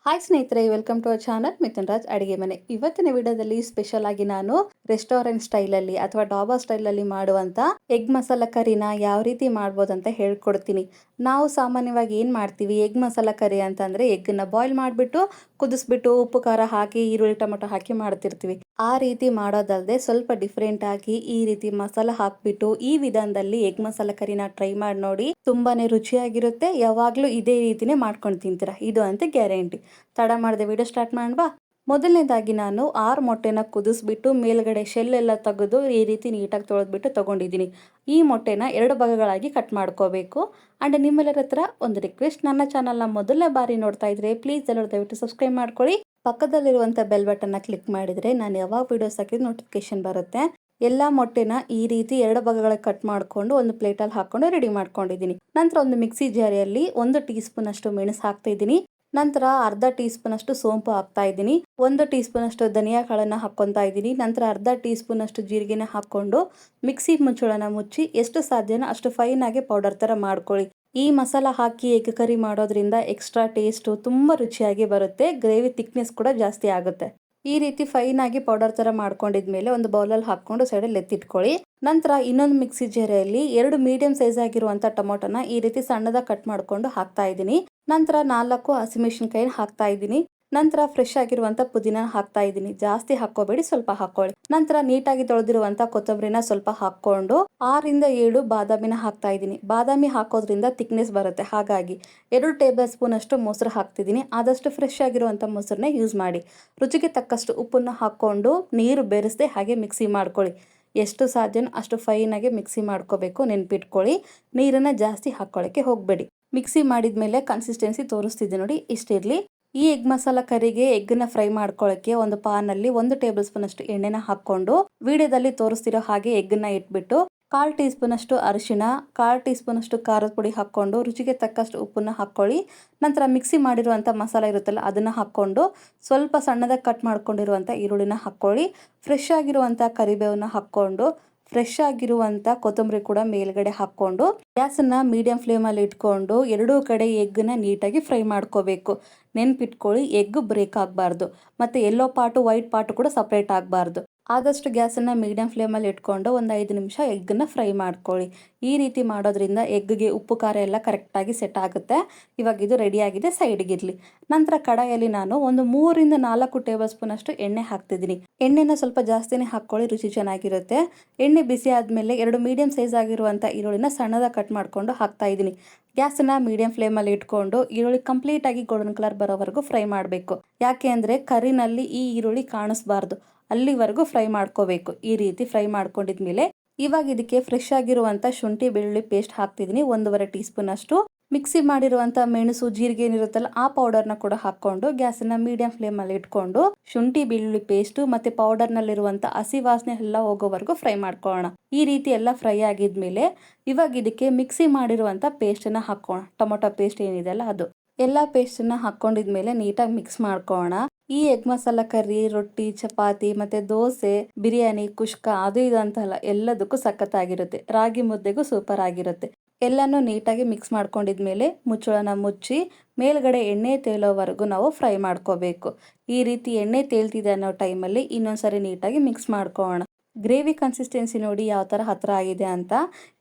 Hi ಸ್ನೇಹಿತರೆ, welcome to our channel Mithun Raj ಅಡಿಗೆ ಮನೆ. ಇವತ್ತಿನ ವಿಡಿಯೋದಲ್ಲಿ ಸ್ಪೆಷಲ್ ಆಗಿ ನಾನು ರೆಸ್ಟೋರೆಂಟ್ ಸ್ಟೈಲಲ್ಲಿ ಅಥವಾ ಡಾಬಾ ಸ್ಟೈಲಲ್ಲಿ ಮಾಡುವಂಥ ಎಗ್ ಮಸಾಲ ಕರಿನ ಯಾವ ರೀತಿ ಮಾಡ್ಬೋದು ಅಂತ ಹೇಳ್ಕೊಡ್ತೀನಿ. ನಾವು ಸಾಮಾನ್ಯವಾಗಿ ಏನು ಮಾಡ್ತೀವಿ, ಎಗ್ ಮಸಾಲ ಕರಿ ಅಂತಂದರೆ ಎಗ್ಗನ್ನು ಬಾಯ್ಲ್ ಮಾಡಿಬಿಟ್ಟು ಕುದಿಸ್ಬಿಟ್ಟು ಉಪ್ಪು ಖಾರ ಹಾಕಿ ಈರುಳ್ಳಿ ಟೊಮೆಟೊ ಹಾಕಿ ಮಾಡ್ತಿರ್ತೀವಿ. ಆ ರೀತಿ ಮಾಡೋದಲ್ಲದೆ ಸ್ವಲ್ಪ ಡಿಫ್ರೆಂಟ್ ಆಗಿ ಈ ರೀತಿ ಮಸಾಲ ಹಾಕ್ಬಿಟ್ಟು ಈ ವಿಧಾನದಲ್ಲಿ ಎಗ್ ಮಸಾಲ ಕರಿನ ಟ್ರೈ ಮಾಡಿ ನೋಡಿ. ತುಂಬಾನೇ ರುಚಿಯಾಗಿರುತ್ತೆ. ಯಾವಾಗಲೂ ಇದೇ ರೀತಿನೇ ಮಾಡ್ಕೊಂಡು ತಿಂತೀರಾ, ಇದು ಅಂತ ಗ್ಯಾರಂಟಿ. ತಡ ಮಾಡದೆ ವಿಡಿಯೋ ಸ್ಟಾರ್ಟ್ ಮಾಡೋಣ. ಮೊದಲನೇದಾಗಿ ನಾನು 6 ಮೊಟ್ಟೆನ ಕುದಿಸ್ಬಿಟ್ಟು ಮೇಲ್ಗಡೆ ಶೆಲ್ ಎಲ್ಲ ತೆಗೆದು ಈ ರೀತಿ ನೀಟಾಗಿ ತೊಳೆದ್ಬಿಟ್ಟು ತೊಗೊಂಡಿದ್ದೀನಿ. ಈ ಮೊಟ್ಟೆನ 2 ಭಾಗಗಳಾಗಿ ಕಟ್ ಮಾಡ್ಕೋಬೇಕು. ಆ್ಯಂಡ್ ನಿಮ್ಮೆಲ್ಲರ ಹತ್ರ ಒಂದು ರಿಕ್ವೆಸ್ಟ್, ನನ್ನ ಚಾನಲ್ನ ಮೊದಲನೇ ಬಾರಿ ನೋಡ್ತಾ ಇದ್ರೆ ಪ್ಲೀಸ್ ಎಲ್ಲರೂ ದಯವಿಟ್ಟು ಸಬ್ಸ್ಕ್ರೈಬ್ ಮಾಡ್ಕೊಳ್ಳಿ. ಪಕ್ಕದಲ್ಲಿರುವಂಥ ಬೆಲ್ ಬಟನ್ನ ಕ್ಲಿಕ್ ಮಾಡಿದರೆ ನಾನು ಯಾವಾಗ ವಿಡಿಯೋಸ್ ಹಾಕಿದ್ರೆ ನೋಟಿಫಿಕೇಶನ್ ಬರುತ್ತೆ. ಎಲ್ಲ ಮೊಟ್ಟೆನ ಈ ರೀತಿ 2 ಭಾಗಗಳಿಗೆ ಕಟ್ ಮಾಡಿಕೊಂಡು ಒಂದು ಪ್ಲೇಟಲ್ಲಿ ಹಾಕ್ಕೊಂಡು ರೆಡಿ ಮಾಡ್ಕೊಂಡಿದ್ದೀನಿ. ನಂತರ ಒಂದು ಮಿಕ್ಸಿ ಜಾರಿಯಲ್ಲಿ 1 ಟೀ ಸ್ಪೂನ್ ಅಷ್ಟು ಮೆಣಸು ಹಾಕ್ತಾ ಇದ್ದೀನಿ. ನಂತರ ಅರ್ಧ ಟೀ ಸ್ಪೂನ್ ಅಷ್ಟು ಸೋಂಪು ಹಾಕ್ತಾ ಇದ್ದೀನಿ. 1 ಟೀ ಸ್ಪೂನ್ ಅಷ್ಟು ಧನಿಯಾ ಕಾಳನ್ನು ಹಾಕ್ಕೊತಾ ಇದ್ದೀನಿ. ನಂತರ ಅರ್ಧ ಟೀ ಸ್ಪೂನ್ ಅಷ್ಟು ಜೀರಿಗೆನ ಹಾಕ್ಕೊಂಡು ಮಿಕ್ಸಿ ಮುಚ್ಚಳನ ಮುಚ್ಚಿ ಎಷ್ಟು ಸಾಧ್ಯನೋ ಅಷ್ಟು ಫೈನ್ ಆಗಿ ಪೌಡರ್ ಥರ ಮಾಡ್ಕೊಳ್ಳಿ. ಈ ಮಸಾಲ ಹಾಕಿ ಎಗ್ ಕರಿ ಮಾಡೋದ್ರಿಂದ ಎಕ್ಸ್ಟ್ರಾ ಟೇಸ್ಟು ತುಂಬ ರುಚಿಯಾಗಿ ಬರುತ್ತೆ. ಗ್ರೇವಿ ಥಿಕ್ನೆಸ್ ಕೂಡ ಜಾಸ್ತಿ ಆಗುತ್ತೆ. ಈ ರೀತಿ ಫೈನ್ ಆಗಿ ಪೌಡರ್ ಥರ ಮಾಡ್ಕೊಂಡಿದ್ಮೇಲೆ ಒಂದು ಬೌಲಲ್ಲಿ ಹಾಕ್ಕೊಂಡು ಸೈಡಲ್ಲಿ ಎತ್ತಿಟ್ಕೊಳ್ಳಿ. ನಂತರ ಇನ್ನೊಂದು ಮಿಕ್ಸಿ ಜಾರಿಯಲ್ಲಿ 2 ಮೀಡಿಯಂ ಸೈಜ್ ಆಗಿರುವಂಥ ಟೊಮೊಟೊನ ಈ ರೀತಿ ಸಣ್ಣದಾಗಿ ಕಟ್ ಮಾಡ್ಕೊಂಡು ಹಾಕ್ತಾ ಇದ್ದೀನಿ. ನಂತರ 4 ಹಸಿಮೆಣಸಿನ್ಕಾಯಿನ ಹಾಕ್ತಾ ಇದ್ದೀನಿ. ನಂತರ ಫ್ರೆಶ್ ಆಗಿರುವಂಥ ಪುದೀನ ಹಾಕ್ತಾ ಇದ್ದೀನಿ. ಜಾಸ್ತಿ ಹಾಕೋಬೇಡಿ, ಸ್ವಲ್ಪ ಹಾಕೊಳ್ಳಿ. ನಂತರ ನೀಟಾಗಿ ತೊಳೆದಿರುವಂಥ ಕೊತ್ತಂಬರಿನ ಸ್ವಲ್ಪ ಹಾಕ್ಕೊಂಡು 6 ಇಂದ 7 ಬಾದಾಮಿನ ಹಾಕ್ತಾ ಇದ್ದೀನಿ. ಬಾದಾಮಿ ಹಾಕೋದ್ರಿಂದ ಥಿಕ್ನೆಸ್ ಬರುತ್ತೆ. ಹಾಗಾಗಿ 2 ಟೇಬಲ್ ಸ್ಪೂನ್ ಅಷ್ಟು ಮೊಸರು ಹಾಕ್ತಿದ್ದೀನಿ. ಆದಷ್ಟು ಫ್ರೆಶ್ ಆಗಿರುವಂಥ ಮೊಸರನ್ನ ಯೂಸ್ ಮಾಡಿ. ರುಚಿಗೆ ತಕ್ಕಷ್ಟು ಉಪ್ಪನ್ನು ಹಾಕ್ಕೊಂಡು ನೀರು ಬೆರೆಸದೆ ಹಾಗೆ ಮಿಕ್ಸಿ ಮಾಡ್ಕೊಳ್ಳಿ. ಎಷ್ಟು ಸಾಧ್ಯನೋ ಅಷ್ಟು ಫೈನಾಗಿ ಮಿಕ್ಸಿ ಮಾಡ್ಕೋಬೇಕು, ನೆನ್ಪಿಟ್ಕೊಳ್ಳಿ. ನೀರನ್ನು ಜಾಸ್ತಿ ಹಾಕ್ಕೊಳ್ಳೋಕ್ಕೆ ಹೋಗಬೇಡಿ. ಮಿಕ್ಸಿ ಮಾಡಿದ ಮೇಲೆ ಕನ್ಸಿಸ್ಟೆನ್ಸಿ ತೋರಿಸ್ತಿದ್ದೆ ನೋಡಿ, ಇಷ್ಟಿರಲಿ. ಈ ಎಗ್ ಮಸಾಲ ಕರಿಗೆ ಎಗ್ಗನ್ನ ಫ್ರೈ ಮಾಡ್ಕೊಳ್ಳೋಕ್ಕೆ ಒಂದು ಪಾನಲ್ಲಿ 1 ಟೇಬಲ್ ಸ್ಪೂನ್ ಅಷ್ಟು ಎಣ್ಣೆನ ಹಾಕ್ಕೊಂಡು ವಿಡಿಯೋದಲ್ಲಿ ತೋರಿಸ್ತಿರೋ ಹಾಗೆ ಎಗ್ಗನ್ನ ಇಟ್ಬಿಟ್ಟು 1/4 ಟೀ ಸ್ಪೂನ್ ಅಷ್ಟು ಅರಿಶಿಣ, 1/4 ಟೀ ಸ್ಪೂನ್ ಅಷ್ಟು ಖಾರದ ಪುಡಿ ಹಾಕ್ಕೊಂಡು ರುಚಿಗೆ ತಕ್ಕಷ್ಟು ಉಪ್ಪನ್ನು ಹಾಕ್ಕೊಳ್ಳಿ. ನಂತರ ಮಿಕ್ಸಿ ಮಾಡಿರುವಂಥ ಮಸಾಲ ಇರುತ್ತಲ್ಲ ಅದನ್ನು ಹಾಕ್ಕೊಂಡು ಸ್ವಲ್ಪ ಸಣ್ಣದಾಗಿ ಕಟ್ ಮಾಡ್ಕೊಂಡಿರುವಂಥ ಈರುಳ್ಳಿನ ಹಾಕ್ಕೊಳ್ಳಿ. ಫ್ರೆಶ್ ಆಗಿರುವಂಥ ಕರಿಬೇವನ್ನ ಹಾಕ್ಕೊಂಡು ಫ್ರೆಶ್ ಆಗಿರುವಂಥ ಕೊತ್ತಂಬರಿ ಕೂಡ ಮೇಲ್ಗಡೆ ಹಾಕ್ಕೊಂಡು ಗ್ಯಾಸನ್ನು ಮೀಡಿಯಂ ಫ್ಲೇಮಲ್ಲಿ ಇಟ್ಕೊಂಡು 2 ಕಡೆ ಎಗ್ಗನ್ನ ನೀಟಾಗಿ ಫ್ರೈ ಮಾಡ್ಕೋಬೇಕು. ನೆನ್ಪಿಟ್ಕೊಳ್ಳಿ, ಎಗ್ ಬ್ರೇಕ್ ಆಗಬಾರ್ದು ಮತ್ತು ಎಲ್ಲೋ ಪಾರ್ಟು ವೈಟ್ ಪಾರ್ಟು ಕೂಡ ಸಪ್ರೇಟ್ ಆಗಬಾರ್ದು. ಆದಷ್ಟು ಗ್ಯಾಸನ್ನು ಮೀಡಿಯಂ ಫ್ಲೇಮಲ್ಲಿ ಇಟ್ಕೊಂಡು ಒಂದು 5 ನಿಮಿಷ ಎಗ್ಗನ್ನು ಫ್ರೈ ಮಾಡ್ಕೊಳ್ಳಿ. ಈ ರೀತಿ ಮಾಡೋದ್ರಿಂದ ಎಗ್ಗೆ ಉಪ್ಪು ಖಾರ ಎಲ್ಲ ಕರೆಕ್ಟಾಗಿ ಸೆಟ್ ಆಗುತ್ತೆ. ಇವಾಗ ಇದು ರೆಡಿಯಾಗಿದೆ, ಸೈಡ್ಗಿರಲಿ. ನಂತರ ಕಡಾಯಲ್ಲಿ ನಾನು ಒಂದು 3 ಇಂದ 4 ಟೇಬಲ್ ಸ್ಪೂನ್ ಅಷ್ಟು ಎಣ್ಣೆ ಹಾಕ್ತಿದ್ದೀನಿ. ಎಣ್ಣೆನ ಸ್ವಲ್ಪ ಜಾಸ್ತಿನೇ ಹಾಕ್ಕೊಳ್ಳಿ, ರುಚಿ ಚೆನ್ನಾಗಿರುತ್ತೆ. ಎಣ್ಣೆ ಬಿಸಿ ಆದಮೇಲೆ 2 ಮೀಡಿಯಂ ಸೈಜ್ ಆಗಿರುವಂಥ ಈರುಳ್ಳಿನ ಸಣ್ಣದಾಗಿ ಕಟ್ ಮಾಡಿಕೊಂಡು ಹಾಕ್ತಾ ಇದ್ದೀನಿ. ಗ್ಯಾಸನ್ನು ಮೀಡಿಯಂ ಫ್ಲೇಮಲ್ಲಿ ಇಟ್ಕೊಂಡು ಈರುಳ್ಳಿ ಕಂಪ್ಲೀಟಾಗಿ ಗೋಲ್ಡನ್ ಕಲರ್ ಬರೋವರೆಗೂ ಫ್ರೈ ಮಾಡಬೇಕು. ಯಾಕೆ ಅಂದರೆ ಕರಿನಲ್ಲಿ ಈ ಈರುಳ್ಳಿ ಕಾಣಿಸ್ಬಾರ್ದು, ಅಲ್ಲಿವರೆಗೂ ಫ್ರೈ ಮಾಡ್ಕೋಬೇಕು. ಈ ರೀತಿ ಫ್ರೈ ಮಾಡ್ಕೊಂಡಿದ್ಮೇಲೆ ಇವಾಗ ಇದಕ್ಕೆ ಫ್ರೆಶ್ ಆಗಿರುವಂಥ ಶುಂಠಿ ಬೆಳ್ಳುಳ್ಳಿ ಪೇಸ್ಟ್ ಹಾಕ್ತಿದ್ದೀನಿ. 1.5 ಟೀ ಸ್ಪೂನ್ ಅಷ್ಟು ಮಿಕ್ಸಿ ಮಾಡಿರುವಂಥ ಮೆಣಸು ಜೀರಿಗೆ ಏನಿರುತ್ತಲ್ಲ ಆ ಪೌಡರ್ನ ಕೂಡ ಹಾಕ್ಕೊಂಡು ಗ್ಯಾಸನ್ನು ಮೀಡಿಯಂ ಫ್ಲೇಮಲ್ಲಿ ಇಟ್ಕೊಂಡು ಶುಂಠಿ ಬೆಳ್ಳುಳ್ಳಿ ಪೇಸ್ಟು ಮತ್ತು ಪೌಡರ್ನಲ್ಲಿರುವಂಥ ಹಸಿ ವಾಸನೆ ಎಲ್ಲ ಹೋಗೋವರೆಗೂ ಫ್ರೈ ಮಾಡ್ಕೊಳ್ಳೋಣ. ಈ ರೀತಿ ಎಲ್ಲ ಫ್ರೈ ಆಗಿದ್ಮೇಲೆ ಇವಾಗ ಇದಕ್ಕೆ ಮಿಕ್ಸಿ ಮಾಡಿರುವಂಥ ಪೇಸ್ಟನ್ನು ಹಾಕೋಣ. ಟೊಮೊಟೊ ಪೇಸ್ಟ್ ಏನಿದೆ ಅಲ್ಲ ಅದು ಎಲ್ಲ ಪೇಸ್ಟನ್ನು ಹಾಕ್ಕೊಂಡಿದ್ಮೇಲೆ ನೀಟಾಗಿ ಮಿಕ್ಸ್ ಮಾಡ್ಕೊಳ್ಳೋಣ. ಈ ಎಗ್ ಮಸಾಲ ಕರಿ ರೊಟ್ಟಿ, ಚಪಾತಿ ಮತ್ತು ದೋಸೆ, ಬಿರಿಯಾನಿ, ಕುಷ್ಕ ಅದು ಇದು ಅಂತಲ್ಲ, ಎಲ್ಲದಕ್ಕೂ ಸಖತ್ತಾಗಿರುತ್ತೆ. ರಾಗಿ ಮುದ್ದೆಗೂ ಸೂಪರ್ ಆಗಿರುತ್ತೆ. ಎಲ್ಲನೂ ನೀಟಾಗಿ ಮಿಕ್ಸ್ ಮಾಡ್ಕೊಂಡಿದ್ಮೇಲೆ ಮುಚ್ಚಳನ ಮುಚ್ಚಿ ಮೇಲ್ಗಡೆ ಎಣ್ಣೆ ತೇಲೋವರೆಗೂ ನಾವು ಫ್ರೈ ಮಾಡ್ಕೋಬೇಕು. ಈ ರೀತಿ ಎಣ್ಣೆ ತೇಲ್ತಿದೆ ಅನ್ನೋ ಟೈಮಲ್ಲಿ ಇನ್ನೊಂದ್ಸರಿ ನೀಟಾಗಿ ಮಿಕ್ಸ್ ಮಾಡ್ಕೊಳ್ಳೋಣ. ಗ್ರೇವಿ ಕನ್ಸಿಸ್ಟೆನ್ಸಿ ನೋಡಿ ಯಾವ ಥರ ಹತ್ರ ಆಗಿದೆ ಅಂತ.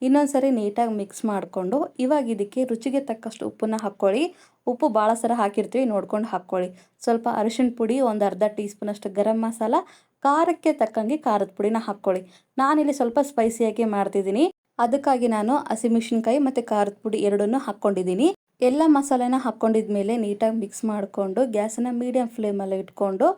ಇನ್ನೊಂದ್ಸರಿ ನೀಟಾಗಿ ಮಿಕ್ಸ್ ಮಾಡಿಕೊಂಡು ಇವಾಗ ಇದಕ್ಕೆ ರುಚಿಗೆ ತಕ್ಕಷ್ಟು ಉಪ್ಪನ್ನು ಹಾಕ್ಕೊಳ್ಳಿ. ಉಪ್ಪು ಭಾಳ ಸರ ಹಾಕಿರ್ತೀವಿ, ನೋಡ್ಕೊಂಡು ಹಾಕ್ಕೊಳ್ಳಿ. ಸ್ವಲ್ಪ ಅರಿಶಿಣ ಪುಡಿ, ಒಂದು ಅರ್ಧ ಟೀ ಸ್ಪೂನ್ ಅಷ್ಟು ಗರಂ ಮಸಾಲ, ಖಾರಕ್ಕೆ ತಕ್ಕಂಗೆ ಖಾರದ ಪುಡಿನ ಹಾಕ್ಕೊಳ್ಳಿ. ನಾನಿಲ್ಲಿ ಸ್ವಲ್ಪ ಸ್ಪೈಸಿಯಾಗಿ ಮಾಡ್ತಿದ್ದೀನಿ, ಅದಕ್ಕಾಗಿ ನಾನು ಹಸಿಮೆಣಸಿನ್ಕಾಯಿ ಮತ್ತು ಖಾರದ ಪುಡಿ ಎರಡನ್ನೂ ಹಾಕ್ಕೊಂಡಿದ್ದೀನಿ. ಎಲ್ಲ ಮಸಾಲೆನ ಹಾಕ್ಕೊಂಡಿದ್ಮೇಲೆ ನೀಟಾಗಿ ಮಿಕ್ಸ್ ಮಾಡಿಕೊಂಡು ಗ್ಯಾಸನ್ನು ಮೀಡಿಯಂ ಫ್ಲೇಮಲ್ಲಿ ಇಟ್ಕೊಂಡು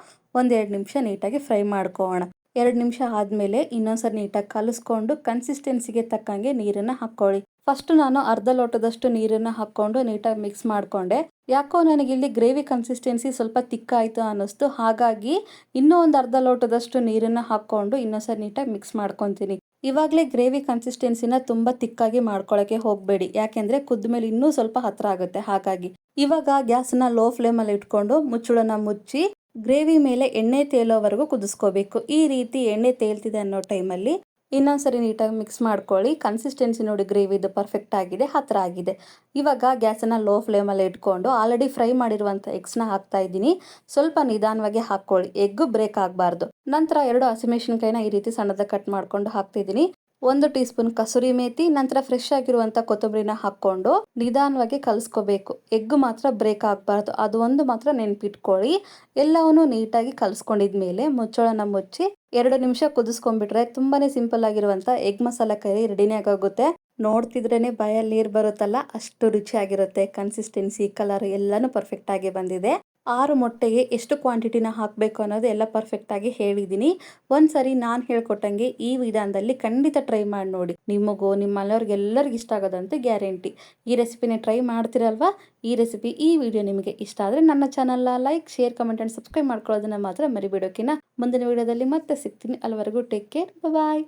1-2 ನಿಮಿಷ ನೀಟಾಗಿ ಫ್ರೈ ಮಾಡ್ಕೊಳ್ಳೋಣ. 2 ನಿಮಿಷ ಆದಮೇಲೆ ಇನ್ನೊಂದ್ಸರಿ ನೀಟಾಗಿ ಕಲಿಸ್ಕೊಂಡು ಕನ್ಸಿಸ್ಟೆನ್ಸಿಗೆ ತಕ್ಕಂಗೆ ನೀರನ್ನು ಹಾಕ್ಕೊಳ್ಳಿ. ಫಸ್ಟ್ ನಾನು ಅರ್ಧ ಲೋಟದಷ್ಟು ನೀರನ್ನು ಹಾಕ್ಕೊಂಡು ನೀಟಾಗಿ ಮಿಕ್ಸ್ ಮಾಡಿಕೊಂಡೆ. ಯಾಕೋ ನನಗಿಲ್ಲಿ ಗ್ರೇವಿ ಕನ್ಸಿಸ್ಟೆನ್ಸಿ ಸ್ವಲ್ಪ ತಿಕ್ಕಾಯಿತು ಅನ್ನಿಸ್ತು. ಹಾಗಾಗಿ ಇನ್ನೂ ಒಂದು ಅರ್ಧ ಲೋಟದಷ್ಟು ನೀರನ್ನು ಹಾಕ್ಕೊಂಡು ಇನ್ನೊಂದ್ಸರಿ ನೀಟಾಗಿ ಮಿಕ್ಸ್ ಮಾಡ್ಕೊತೀನಿ. ಇವಾಗಲೇ ಗ್ರೇವಿ ಕನ್ಸಿಸ್ಟೆನ್ಸಿನ ತುಂಬ ತಿಕ್ಕಾಗಿ ಮಾಡ್ಕೊಳ್ಳೋಕ್ಕೆ ಹೋಗಬೇಡಿ, ಯಾಕೆಂದರೆ ಕುದ್ಮೇಲೆ ಇನ್ನೂ ಸ್ವಲ್ಪ ಹತ್ರ ಆಗುತ್ತೆ. ಹಾಗಾಗಿ ಇವಾಗ ಗ್ಯಾಸನ್ನ ಲೋ ಫ್ಲೇಮಲ್ಲಿ ಇಟ್ಕೊಂಡು ಮುಚ್ಚಳನ ಮುಚ್ಚಿ ಗ್ರೇವಿ ಮೇಲೆ ಎಣ್ಣೆ ತೇಲೋವರೆಗೂ ಕುದಿಸ್ಕೋಬೇಕು. ಈ ರೀತಿ ಎಣ್ಣೆ ತೇಲ್ತಿದೆ ಅನ್ನೋ ಟೈಮಲ್ಲಿ ಇನ್ನೊಂದ್ಸರಿ ನೀಟಾಗಿ ಮಿಕ್ಸ್ ಮಾಡ್ಕೊಳ್ಳಿ. ಕನ್ಸಿಸ್ಟೆನ್ಸಿ ನೋಡಿ ಗ್ರೇವಿದು ಪರ್ಫೆಕ್ಟ್ ಆಗಿದೆ, ಹತ್ರ ಆಗಿದೆ. ಇವಾಗ ಗ್ಯಾಸನ್ನು ಲೋ ಫ್ಲೇಮಲ್ಲಿ ಇಟ್ಕೊಂಡು ಆಲ್ರೆಡಿ ಫ್ರೈ ಮಾಡಿರುವಂಥ ಎಗ್ಸ್ನ ಹಾಕ್ತಾ ಇದ್ದೀನಿ. ಸ್ವಲ್ಪ ನಿಧಾನವಾಗಿ ಹಾಕ್ಕೊಳ್ಳಿ, ಎಗ್ಗು ಬ್ರೇಕ್ ಆಗಬಾರ್ದು. ನಂತರ 2 ಹಸಿಮೆಣಸಿನ್ಕಾಯಿನ ಈ ರೀತಿ ಸಣ್ಣದಾಗಿ ಕಟ್ ಮಾಡ್ಕೊಂಡು ಹಾಕ್ತಿದ್ದೀನಿ. 1 ಟೀ ಸ್ಪೂನ್ ಕಸೂರಿ ಮೇಥಿ, ನಂತರ ಫ್ರೆಶ್ ಆಗಿರುವಂಥ ಕೊತ್ತಂಬರಿನ ಹಾಕ್ಕೊಂಡು ನಿಧಾನವಾಗಿ ಕಲಿಸ್ಕೋಬೇಕು. ಎಗ್ ಮಾತ್ರ ಬ್ರೇಕ್ ಆಗಬಾರ್ದು, ಅದು ಒಂದು ಮಾತ್ರ ನೆನ್ಪಿಟ್ಕೊಳ್ಳಿ. ಎಲ್ಲವನ್ನೂ ನೀಟಾಗಿ ಕಲಿಸ್ಕೊಂಡಿದ್ಮೇಲೆ ಮುಚ್ಚಳನ ಮುಚ್ಚಿ 2 ನಿಮಿಷ ಕುದಿಸ್ಕೊಂಡ್ಬಿಟ್ರೆ ತುಂಬಾನೇ ಸಿಂಪಲ್ ಆಗಿರುವಂಥ ಎಗ್ ಮಸಾಲ ಕರಿ ರೆಡಿನೇ ಆಗೋಗುತ್ತೆ. ನೋಡ್ತಿದ್ರೇನೆ ಬಾಯಲ್ಲಿ ನೀರು ಬರುತ್ತಲ್ಲ, ಅಷ್ಟು ರುಚಿಯಾಗಿರುತ್ತೆ. ಕನ್ಸಿಸ್ಟೆನ್ಸಿ, ಕಲರ್ ಎಲ್ಲನೂ ಪರ್ಫೆಕ್ಟ್ ಆಗಿ ಬಂದಿದೆ. 6 ಮೊಟ್ಟೆಗೆ ಎಷ್ಟು ಕ್ವಾಂಟಿಟಿನ ಹಾಕಬೇಕು ಅನ್ನೋದು ಎಲ್ಲ ಪರ್ಫೆಕ್ಟಾಗಿ ಹೇಳಿದ್ದೀನಿ. ಒಂದ್ಸರಿ ನಾನು ಹೇಳ್ಕೊಟ್ಟಂಗೆ ಈ ವಿಧಾನದಲ್ಲಿ ಖಂಡಿತ ಟ್ರೈ ಮಾಡಿ ನೋಡಿ. ನಿಮಗೂ ನಿಮ್ಮ ಮನೆಯವ್ರಿಗೆಲ್ಲರಿಗೂ ಇಷ್ಟ ಆಗೋದಂತೆ ಗ್ಯಾರಂಟಿ. ಈ ರೆಸಿಪಿನ ಟ್ರೈ ಮಾಡ್ತೀರಲ್ವಾ? ಈ ವಿಡಿಯೋ ನಿಮಗೆ ಇಷ್ಟ ಆದರೆ ನನ್ನ ಚಾನಲ್ನ like, share, comment and subscribe ಮಾಡ್ಕೊಳ್ಳೋದನ್ನ ಮಾತ್ರ ಮರಿಬಿಡೋಕಿನ. ಮುಂದಿನ ವಿಡಿಯೋದಲ್ಲಿ ಮತ್ತೆ ಸಿಗ್ತೀನಿ. ಅಲ್ಲಿವರೆಗೂ ಟೇಕ್ ಕೇರ್, ಬಾಯ್.